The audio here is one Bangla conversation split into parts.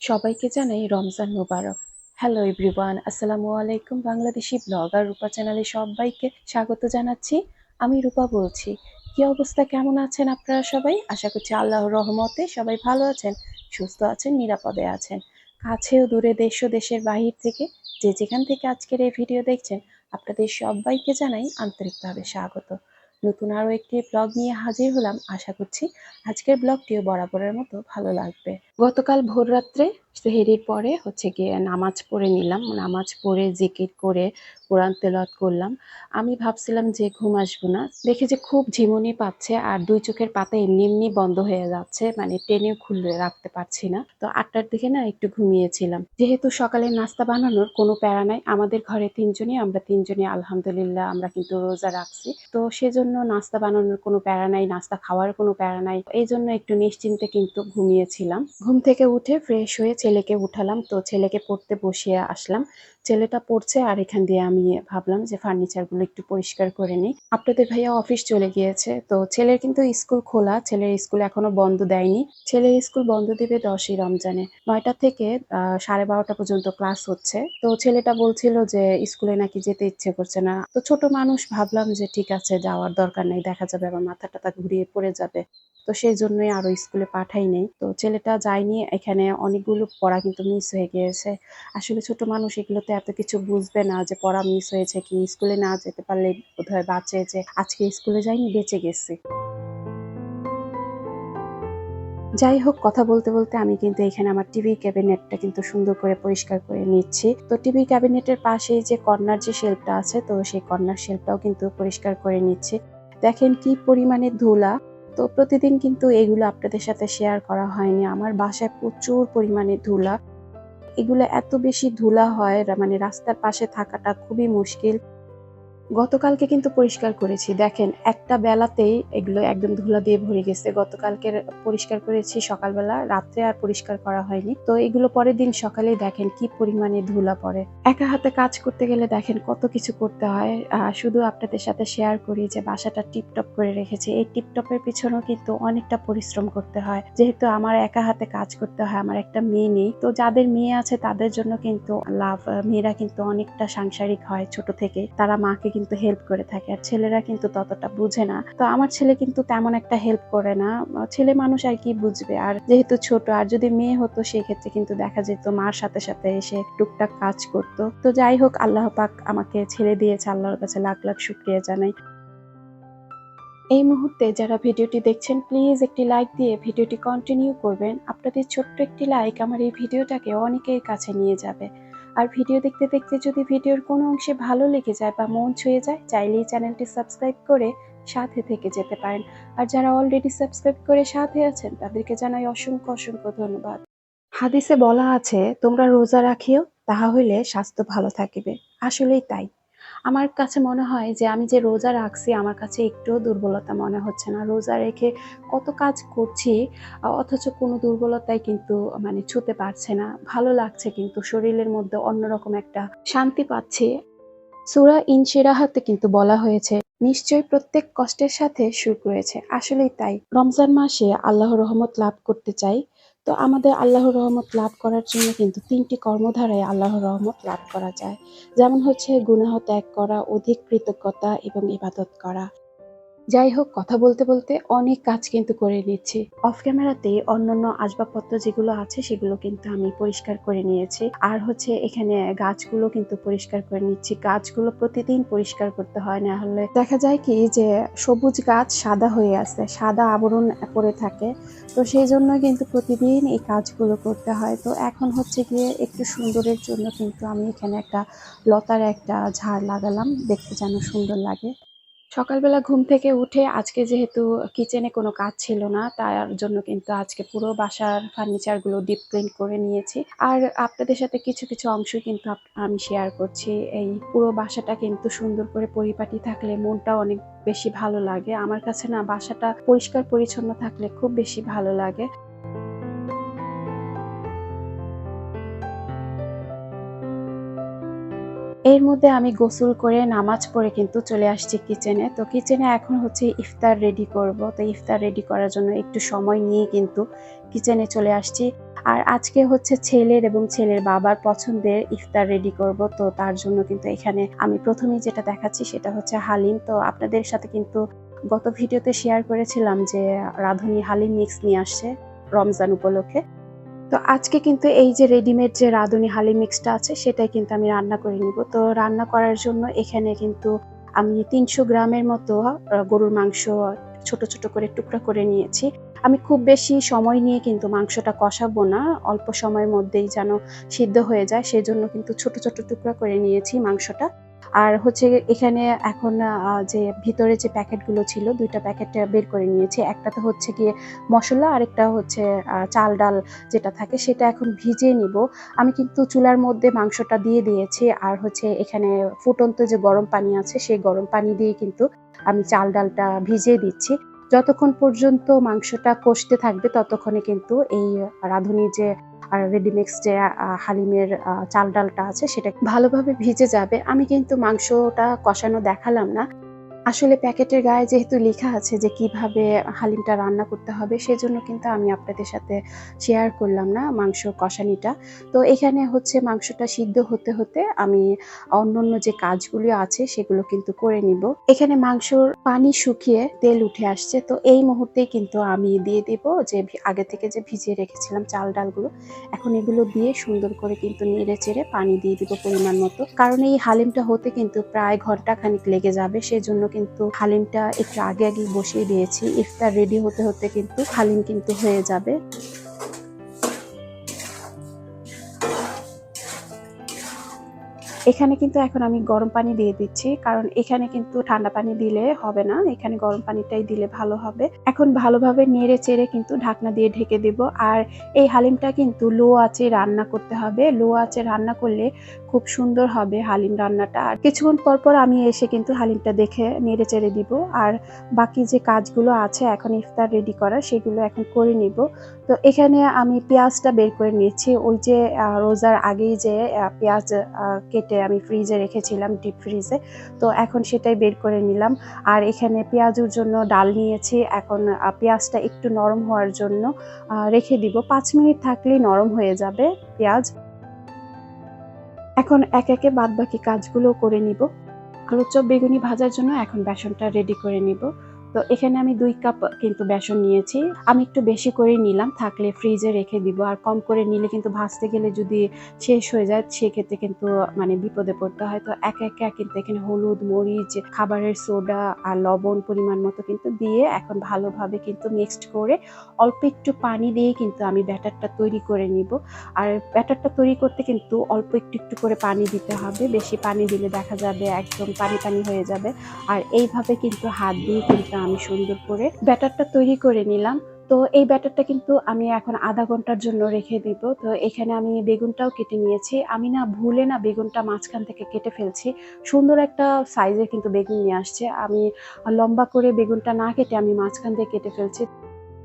সবাইকে জানাই রমজান মোবারক। হ্যালো এভরিওয়ান, আসসালামু আলাইকুম। বাংলাদেশি ব্লগার রূপা চ্যানেলে সবাইকে স্বাগত জানাচ্ছি। আমি রূপা বলছি। কি অবস্থা, কেমন আছেন আপনারা সবাই? আশা করছি আল্লাহর রহমতে সবাই ভালো আছেন, সুস্থ আছেন, নিরাপদে আছেন। কাছে ও দূরে, দেশ ও দেশের বাহির থেকে যে যেখান থেকে আজকের এই ভিডিও দেখছেন, আপনাদের সবাইকে জানাই আন্তরিকভাবে স্বাগত। নতুন আরও একটি ব্লগ নিয়ে হাজির হলাম। আশা করছি আজকের ব্লগটিও বরাবরের মতো ভালো লাগবে। গতকাল ভোররাত্রে সেহরির পরে গিয়ে নামাজ পড়ে নিলাম। নামাজ পড়ে জিকির করে কোরআন তেলাওয়াত করলাম। আমি ভাবছিলাম যে ঘুম আসবো না, দেখি যে খুব ঝিমুনি পাচ্ছে আর দুই চোখের পাতা এমনি এমনি বন্ধ হয়ে যাচ্ছে, মানে টেনেও খুলে রাখতে পারছি না। তো 8টার দিকে না একটু ঘুমিয়েছিলাম। যেহেতু সকালে নাস্তা বানানোর কোনো প্যারা নাই, আমাদের ঘরে আমরা তিনজনই আলহামদুলিল্লাহ আমরা কিন্তু রোজা রাখছি, তো সেজন্য নাস্তা বানানোর কোনো প্যারা নাই, নাস্তা খাওয়ার কোনো প্যারা নাই। এই জন্য একটু নিশ্চিন্তে কিন্তু ঘুমিয়েছিলাম। ঘুম থেকে উঠে ফ্রেশ হয়ে ছেলেকে উঠালাম, তো ছেলেকে পড়তে বসিয়ে আসলাম। ছেলেটা পড়ছে আর এখান দিয়ে আমি ভাবলাম যে ফার্নিচারগুলো একটু পরিষ্কার করে নিই। আপনাদের ভাইয়া অফিস চলে গিয়েছে, তো ছেলের কিন্তু স্কুল খোলা, ছেলের স্কুল এখনো বন্ধ দেয়নি। ছেলের স্কুল বন্ধ দিবে 10ই রমজানে। 9টা থেকে 12:30 পর্যন্ত ক্লাস হচ্ছে। তো ছেলেটা বলছিল যে স্কুলে নাকি যেতে ইচ্ছে করছে না। তো ছোট মানুষ, ভাবলাম যে ঠিক আছে, যাওয়ার দরকার নেই, দেখা যাবে আবার মাথা টাথা ঘুরিয়ে পড়ে যাবে। তো সেই জন্যই আরো স্কুলে পাঠাই নাই। তো ছেলেটা যায়নি, এখানে অনেকগুলো পড়া কিন্তু মিস হয়ে গিয়েছে। আসলে ছোট মানুষ এগুলোতে এত কিছু বুঝবে না যে পড়া মিস হয়েছে কি, স্কুলে না যেতে পারলে বোধহয় বাঁচে, যে আজকে স্কুলে যাইনি বেঁচে গেছি। যাই হোক, কথা বলতে বলতে আমি কিন্তু এখানে আমার টিভি ক্যাবিনেটটা কিন্তু সুন্দর করে পরিষ্কার করে নিচ্ছি। তো টিভি ক্যাবিনেটের পাশেই যে কর্নার যে শেলফটা আছে, তো সেই কর্নার শেলফটাও কিন্তু পরিষ্কার করে নিচ্ছি। দেখেন কি পরিমাণে ধুলা। তো প্রতিদিন কিন্তু এগুলো আপনাদের সাথে শেয়ার করা হয়নি। আমার বাসায় প্রচুর পরিমাণে ধুলা। এগুলো এত বেশি ধুলা হয়, মানে রাস্তার পাশে থাকাটা খুবই মুশকিল। গতকালকে কিন্তু পরিষ্কার করেছি, দেখেন একটা বেলাতেই এগুলো একদম ধুলা দিয়ে ভরে গেছে। গতকালকের পরিষ্কার করেছি সকালবেলা, রাত্রে আর পরিষ্কার করা হয়নি। তো এগুলো পরের দিন সকালেই দেখেন কি পরিমাণে ধুলা পড়ে। একা হাতে কাজ করতে গেলে দেখেন কত কিছু করতে হয়। শুধু আপনাদের সাথে শেয়ার করি যে বাসাটা টিপটপ করে রেখেছি। এই টিপটপের পিছনেও কিন্তু অনেকটা পরিশ্রম করতে হয়, যেহেতু আমার একা হাতে কাজ করতে হয়। আমার একটা মেয়ে নেই, তো যাদের মেয়ে আছে তাদের জন্য কিন্তু লাভ। মেয়েরা কিন্তু অনেকটা সাংসারিক হয় ছোট থেকে, তারা মাকে কিন্তু হেল্প করে থাকে, আর ছেলেরা কিন্তু ততটা বুঝে না। তো আমার ছেলে কিন্তু তেমন একটা হেল্প করে না। ছেলে মানুষ আর কি বুঝবে, আর যেহেতু ছোট, আর যদি মেয়ে হতো সেই ক্ষেত্রে কিন্তু দেখা যেত মার সাথে সাথে এসে টুকটাক কাজ করতো। তো যাই হোক, আল্লাহ পাক আমাকে ছেলে দিয়েছে, আল্লাহর কাছে লাখ লাখ শুকরিয়া জানাই। এই মুহূর্তে যারা ভিডিওটি দেখছেন, প্লিজ একটি লাইক দিয়ে ভিডিওটি কন্টিনিউ করবেন। আপনাদের ছোট্ট একটি লাইক আমার এই ভিডিওটাকে অনেকের কাছে নিয়ে যাবে। আর ভিডিও দেখতে দেখতে যদি ভিডিওর কোনো অংশে ভালো লেগে যায় বা মন ছুঁয়ে যায়, চাইলেই চ্যানেলটি সাবস্ক্রাইব করে সাথে থেকে যেতে পারেন। আর যারা অলরেডি সাবস্ক্রাইব করে সাথে আছেন, তাদেরকে জানাই অসংখ্য অসংখ্য ধন্যবাদ। হাদিসে বলা আছে, তোমরা রোজা রাখিও, তাহা হইলে স্বাস্থ্য ভালো থাকিবে। আসলেই তাই। আমার কাছে মনে হয় যে আমি যে রোজা রাখছি, আমার কাছে একটুও দুর্বলতা মনে হচ্ছে না। রোজা রেখে কত কাজ করছি, অথচ কোনো দুর্বলতাই কিন্তু মানে ছুঁতে পারছে না। ভালো লাগছে, কিন্তু শরীরের মধ্যে অন্যরকম একটা শান্তি পাচ্ছি। সূরা ইনশিরাহাতে কিন্তু বলা হয়েছে, নিশ্চয়ই প্রত্যেক কষ্টের সাথে সুখ রয়েছে। আসলেই তাই। রমজান মাসে আল্লাহর রহমত লাভ করতে চাই। তো আমাদের আল্লাহর রহমত লাভ করার জন্য কিন্তু 3টি কর্মধারায় আল্লাহর রহমত লাভ করা যায়। যেমন গুনাহ ত্যাগ করা, অধিক কৃতজ্ঞতা এবং ইবাদত করা। যাই হোক, কথা বলতে বলতে অনেক কাজ কিন্তু করে নিচ্ছি। অফ ক্যামেরাতে অন্যান্য আসবাবপত্র যেগুলো আছে সেগুলো কিন্তু আমি পরিষ্কার করে নিয়েছি। আর এখানে গাছগুলো কিন্তু পরিষ্কার করে নিচ্ছি। গাছগুলো প্রতিদিন পরিষ্কার করতে হয়, না হলে দেখা যায় কি যে সবুজ গাছ সাদা হয়ে আছে, সাদা আবরণ পড়ে থাকে। তো সেই জন্য কিন্তু প্রতিদিন এই কাজগুলো করতে হয়। তো এখন গিয়ে একটু সুন্দরের জন্য কিন্তু আমি এখানে একটা লতার একটা ঝাড় লাগালাম, দেখতে যেন সুন্দর লাগে। সকালবেলা ঘুম থেকে উঠে আজকে যেহেতু কিচেনে কোনো কাজ ছিল না, তার জন্য কিন্তু আজকে পুরো বাসার ফার্নিচারগুলো ডিপ ক্লিন করে নিয়েছি। আর আপনাদের সাথে কিছু কিছু অংশ কিন্তু আমি শেয়ার করছি। এই পুরো বাসাটা কিন্তু সুন্দর করে পরিপাটি থাকলে মনটা অনেক বেশি ভালো লাগে। আমার কাছে না বাসাটা পরিষ্কার পরিচ্ছন্ন থাকলে খুব বেশি ভালো লাগে। এর মধ্যে আমি গোসল করে নামাজ পড়ে কিন্তু চলে আসছি কিচেনে। তো কিচেনে এখন ইফতার রেডি করব। তো ইফতার রেডি করার জন্য একটু সময় নিয়ে কিন্তু কিচেনে চলে আসছি। আর আজকে হচ্ছে ছেলের এবং ছেলের বাবার পছন্দের ইফতার রেডি করব। তো তার জন্য কিন্তু এখানে আমি প্রথমেই যেটা দেখাচ্ছি সেটা হচ্ছে হালিম। তো আপনাদের সাথে কিন্তু গত ভিডিওতে শেয়ার করেছিলাম যে রাঁধুনি হালিম মিক্স নিয়ে আসছে রমজান উপলক্ষে। তো আজকে কিন্তু এই যে রেডিমেড যে রাঁধুনি হালিম মিক্সটা আছে সেটাই কিন্তু আমি রান্না করে নিব। তো রান্না করার জন্য এখানে কিন্তু আমি ৩০০ গ্রামের মতো গরুর মাংস ছোট ছোট করে টুকরা করে নিয়েছি। আমি খুব বেশি সময় নিয়ে কিন্তু মাংসটা কষাবো না, অল্প সময়ের মধ্যেই যেন সিদ্ধ হয়ে যায় সেজন্য কিন্তু ছোট ছোট টুকরা করে নিয়েছি মাংসটা। আর হচ্ছে এখানে এখন যে ভিতরে যে প্যাকেটগুলো ছিল ২টা প্যাকেট বের করে নিয়েছি। একটাতে হচ্ছে গিয়ে মসলা, আরেকটা হচ্ছে চাল ডাল যেটা থাকে সেটা এখন ভিজিয়ে নিব। আমি কিন্তু চুলার মধ্যে মাংসটা দিয়ে দিয়েছি আর হচ্ছে এখানে ফুটন্ত যে গরম পানি আছে সেই গরম পানি দিয়ে কিন্তু আমি চাল ডালটা ভিজিয়ে দিচ্ছি। যতক্ষণ পর্যন্ত মাংসটা কষতে থাকবে ততক্ষণে কিন্তু এই রাঁধুনি যে রেডিমিক্স যে হালিমের চাল ডালটা আছে সেটা ভালোভাবে ভিজে যাবে। আমি কিন্তু মাংসটা কষানো দেখালাম না। আসলে প্যাকেটের গায়ে যেহেতু লেখা আছে যে কিভাবে হালিমটা রান্না করতে হবে সেজন্য কিন্তু আমি আপনাদের সাথে শেয়ার করলাম না মাংস কষানিটা। তো এখানে হচ্ছে মাংসটা সিদ্ধ হতে হতে আমি অন্যান্য যে কাজগুলি আছে সেগুলো কিন্তু করে নিব। এখানে মাংসর পানি শুকিয়ে তেল উঠে আসছে। তো এই মুহূর্তেই কিন্তু আমি দিয়ে দিব যে আগে থেকে যে ভিজিয়ে রেখেছিলাম চাল ডালগুলো। এখন এগুলো দিয়ে সুন্দর করে কিন্তু নেড়ে চেড়ে পানি দিয়ে দিব পরিমাণ মতো, কারণ এই হালিমটা হতে কিন্তু প্রায় ঘন্টা খানিক লেগে যাবে। সেজন্য কিন্তু হালিমটা একটু আগে আগেই বসিয়ে দিয়েছি। ইফতার রেডি হতে হতে কিন্তু হালিম কিন্তু হয়ে যাবে। এখানে কিন্তু এখন আমি গরম পানি দিয়ে দিচ্ছি, কারণ এখানে কিন্তু ঠান্ডা পানি দিলে হবে না, এখানে গরম পানিটাই দিলে ভালো হবে। এখন ভালোভাবে নেড়ে চেড়ে কিন্তু ঢাকনা দিয়ে ঢেকে দিব। আর এই হালিমটা কিন্তু লো আঁচে রান্না করতে হবে। লো আঁচে রান্না করলে খুব সুন্দর হবে হালিম রান্নাটা। আর কিছুক্ষণ পর পর আমি এসে কিন্তু হালিমটা দেখে নেড়ে চেড়ে দিব। আর বাকি যে কাজগুলো আছে এখন ইফতার রেডি করা সেগুলো এখন করে নিব। তো এখানে আমি পেঁয়াজটা বের করে নিয়েছি। ওই যে রোজার আগেই যে পেঁয়াজ কেটে আমি ফ্রিজে রেখেছিলাম, ডিপ ফ্রিজে। তো এখন সেটাই বের করে নিলাম। আর এখানে পেঁয়াজুর জন্য ডাল নিয়েছি। এখন পেঁয়াজটা একটু নরম হওয়ার জন্য রেখে দিব। ৫ মিনিট থাকলেই নরম হয়ে যাবে পেঁয়াজ। এখন একে একে বাদবাকি কাজগুলো করে নিব। আলুর চপ বেগুনি ভাজার জন্য এখন বেসনটা রেডি করে নিব। তো এখানে আমি ২ কাপ কিন্তু বেসন নিয়েছি। আমি একটু বেশি করে নিলাম, থাকলে ফ্রিজে রেখে দিব। আর কম করে নিলে কিন্তু ভাজতে গেলে যদি শেষ হয়ে যায় সেক্ষেত্রে কিন্তু মানে বিপদে পড়তে হয়। তো একে একে কিন্তু এখানে হলুদ, মরিচ, খাবারের সোডা আর লবণ পরিমাণ মতো কিন্তু দিয়ে এখন ভালোভাবে কিন্তু মিক্সড করে অল্প একটু পানি দিয়ে কিন্তু আমি ব্যাটারটা তৈরি করে নিব। আর ব্যাটারটা তৈরি করতে কিন্তু অল্প একটু একটু করে পানি দিতে হবে। বেশি পানি দিলে দেখা যাবে একদম পানি পানি হয়ে যাবে। আর এইভাবে কিন্তু হাত দিয়ে কিন্তু আমি সুন্দর করে ব্যাটারটা তৈরি করে নিলাম। তো এই ব্যাটারটা কিন্তু আমি এখন আধা ঘন্টার জন্য রেখে দিব। তো এখানে আমি বেগুনটাও কেটে নিয়েছি। আমি না ভুলে না বেগুনটা মাঝখান থেকে কেটে ফেলছি। সুন্দর একটা সাইজের কিন্তু বেগুন নিয়ে আসছে। আমি লম্বা করে বেগুনটা না কেটে আমি মাঝখান দিয়ে কেটে ফেলছি।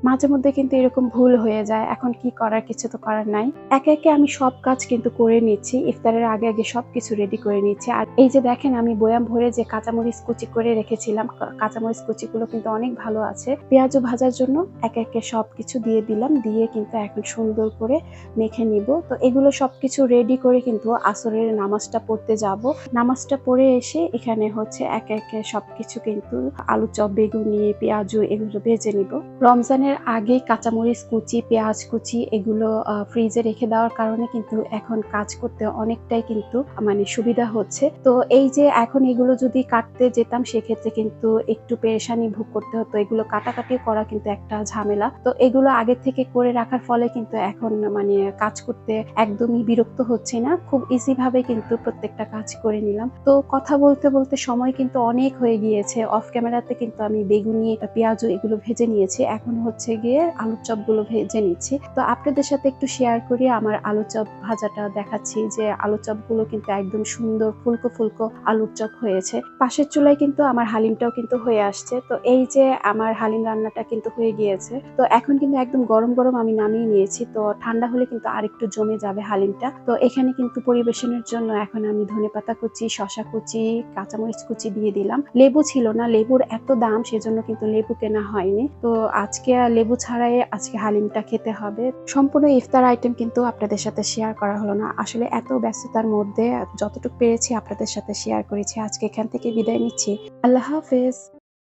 মাঝে মধ্যে কিন্তু এরকম ভুল হয়ে যায়। এখন কি করার, কিছু তো করার নাই। একে একে আমি সব কাজ কিন্তু করে নিচ্ছি। ইফতারের আগে আগে সবকিছু রেডি করে নিচ্ছি। আর এই যে দেখেন আমি বয়াম ভরে যে কাঁচামরিচ কুচি করে রেখেছিলাম, কাঁচামরিচ কুচিগুলো কিন্তু অনেক ভালো আছে। পেঁয়াজও ভাজার জন্য একে একে সবকিছু দিয়ে দিলাম। দিয়ে কিন্তু এখন সুন্দর করে মেখে নিব। তো এগুলো সবকিছু রেডি করে কিন্তু আসরের নামাজটা পড়তে যাব। নামাজটা পড়ে এসে এখানে হচ্ছে একে একে সবকিছু কিন্তু আলু চপ, বেগুনি, পেঁয়াজু এগুলো ভেজে নিব। রমজানের আগে কাঁচামরিচ কুচি, পেঁয়াজ কুচি এগুলো ফ্রিজে রেখে দেওয়ার কারণে কিন্তু এখন কাজ করতে অনেকটাই কিন্তু মানে সুবিধা হচ্ছে। তো এই যে এখন এগুলো যদি কাটতে যেতাম সেক্ষেত্রে কিন্তু একটু পেরেশানি ভোগ করতে হতো। এগুলো কাটাকাটি করা কিন্তু একটা ঝামেলা। তো এগুলো আগে থেকে করে রাখার ফলে কিন্তু এখন মানে কাজ করতে একদমই বিরক্ত হচ্ছে না। খুব ইজি ভাবে কিন্তু প্রত্যেকটা কাজ করে নিলাম। তো কথা বলতে বলতে সময় কিন্তু অনেক হয়ে গিয়েছে। অফ ক্যামেরাতে কিন্তু আমি বেগুনি, পেঁয়াজু এগুলো ভেজে নিয়েছি। এখন হচ্ছে গিয়ে আলুর চপগুলো ভেজে নিচ্ছি। তো আপনাদের সাথে একটু শেয়ার করি আমার আলুর চপ ভাজাটা দেখাচ্ছি যে আলুর চপগুলো কিন্তু একদম সুন্দর ফুলকো ফুলকো আলুর চপ হয়েছে। পাশের চুলায় কিন্তু আমার হালিমটাও কিন্তু হয়ে আসছে। তো এই যে আমার হালিম রান্নাটা কিন্তু হয়ে গিয়েছে। তো এখন কিন্তু একদম গরম গরম আমি নামিয়ে নিয়েছি। তো ঠান্ডা হলে কিন্তু আরেকটু জমে যাবে হালিমটা। তো এখানে কিন্তু পরিবেশনের জন্য এখন আমি ধনেপাতা কুচি, শসা কুচি, কাঁচামরিচ কুচি দিয়ে দিলাম। লেবু ছিল না, লেবুর এত দাম সেজন্য কিন্তু লেবু কেনা হয়নি। তো আজকে লেবু ছাড়াই আজকে হালিমটা খেতে হবে। সম্পূর্ণ ইফতার আইটেম কিন্তু আপনাদের সাথে শেয়ার করা হলো না। আসলে এত ব্যস্ততার মধ্যে যতটুকু পেরেছি আপনাদের সাথে শেয়ার করেছি। আজকে এখান থেকে বিদায় নিচ্ছি। আল্লাহ হাফেজ।